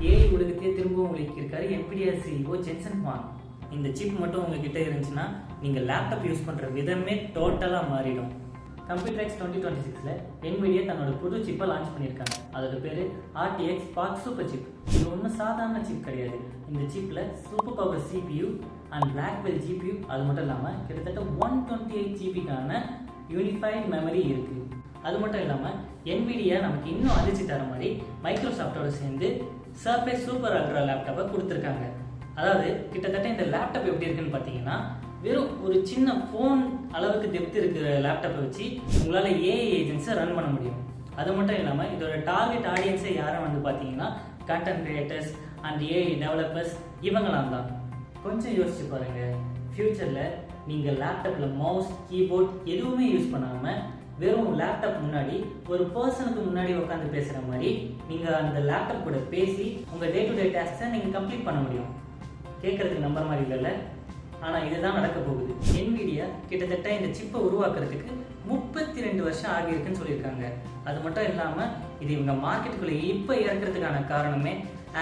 AI உலகத்தையே திரும்பவும் உழைக்கிருக்காரு NVIDIA CEO Jensen Huang. இந்த சிப் மட்டும் உங்ககிட்ட இருந்துச்சுன்னா நீங்கள் லேப்டாப் யூஸ் பண்ணுற விதமே டோட்டலாக மாறிடும். கம்ப்யூட்டர் 2026ல் NVIDIA தன்னோட புது சிப்பை லான்ச் பண்ணியிருக்காங்க. அதோட பேர் RTX Spark சூப்பர் சிப். இது ஒன்றும் சாதாரண சிப் கிடையாது. இந்த சிப்பில் super power CPU and Blackwell GPU, அது மட்டும் இல்லாமல் கிட்டத்தட்ட 128 GBக்கான யூனிஃபைட் மெமரி இருக்குது. அது மட்டும் இல்லாமல் NVIDIA நமக்கு இன்னும் அதிர்ச்சி தர மாதிரி மைக்ரோசாஃப்டோட சேர்ந்து சர்ஃபேஸ் சூப்பர் அல்ட்ரா லேப்டாப்பை கொடுத்துருக்காங்க. அதாவது கிட்டத்தட்ட இந்த லேப்டாப் எப்படி இருக்குன்னு பார்த்தீங்கன்னா, வெறும் ஒரு சின்ன ஃபோன் அளவுக்கு டெப்த் இருக்கிற லேப்டாப்பை வச்சு உங்களால் ஏஐ ஏஜென்ட்ஸை ரன் பண்ண முடியும். அது மட்டும் இல்லாமல் இதோட டார்கெட் ஆடியன்ஸை யாரும் வந்து பார்த்தீங்கன்னா content creators and AI developers இவங்களாம் தான். கொஞ்சம் யோசிச்சு பாருங்கள், ஃப்யூச்சரில் நீங்கள் லேப்டாப்பில் மவுஸ் கீபோர்ட் எதுவுமே யூஸ் பண்ணாமல் வெறும் லேப்டாப் முன்னாடி ஒரு பர்சனுக்கு முன்னாடி உட்காந்து பேசுகிற மாதிரி நீங்கள் அந்த லேப்டாப் கூட பேசி உங்கள் டே டு டே டாஸ்க்கை நீங்கள் கம்ப்ளீட் பண்ண முடியும். கேட்குறதுக்கு நம்புற மாதிரி இல்லைல்ல, ஆனால் இதுதான் நடக்க போகுது. NVIDIA கிட்டத்தட்ட இந்த சிப்பை உருவாக்குறதுக்கு 32 வருஷம் ஆகியிருக்குன்னு சொல்லியிருக்காங்க. அது மட்டும் இல்லாமல் இது இவங்க மார்க்கெட்டுக்குள்ளே இப்போ இறக்குறதுக்கான காரணமே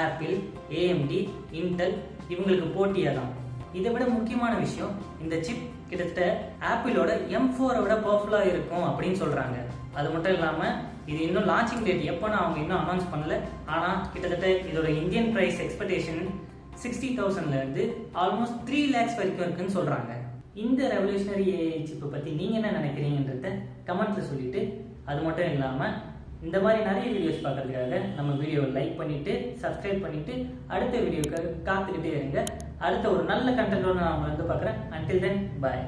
ஆப்பிள், AMD, இன்டெல் இவங்களுக்கு போட்டியாக தான். இதை விட முக்கியமான விஷயம், இந்த சிப் கிட்டத்தட்ட ஆப்பிளோட M4 விட பவர்ஃபுல்லாக இருக்கும் அப்படின்னு சொல்கிறாங்க. அது மட்டும் இல்லாமல் இது இன்னும் லான்ச்சிங் டேட் எப்போன்னு அவங்க இன்னும் அனௌன்ஸ் பண்ணல. ஆனால் கிட்டத்தட்ட இதோட இந்தியன் ப்ரைஸ் எக்ஸ்பெக்டேஷன் 60,000லேருந்து ஆல்மோஸ்ட் 3 lakhs வரைக்கும் இருக்குன்னு சொல்கிறாங்க. இந்த ரெவல்யூஷனரி ஏஐ சிப்பை பற்றி நீங்கள் என்ன நினைக்கிறீங்கன்றத கமெண்ட்டில் சொல்லிவிட்டு, அது மட்டும் இல்லாமல் இந்த மாதிரி நிறைய வீடியோஸ் பார்க்கறதுக்காக நம்ம வீடியோவை லைக் பண்ணிவிட்டு சப்ஸ்கிரைப் பண்ணிவிட்டு அடுத்த வீடியோவுக்கு காத்துக்கிட்டே இருங்க. அடுத்த ஒரு நல்ல கண்டென்ட்டோட நான் உங்களை வந்து பார்க்குறேன். Until then, bye.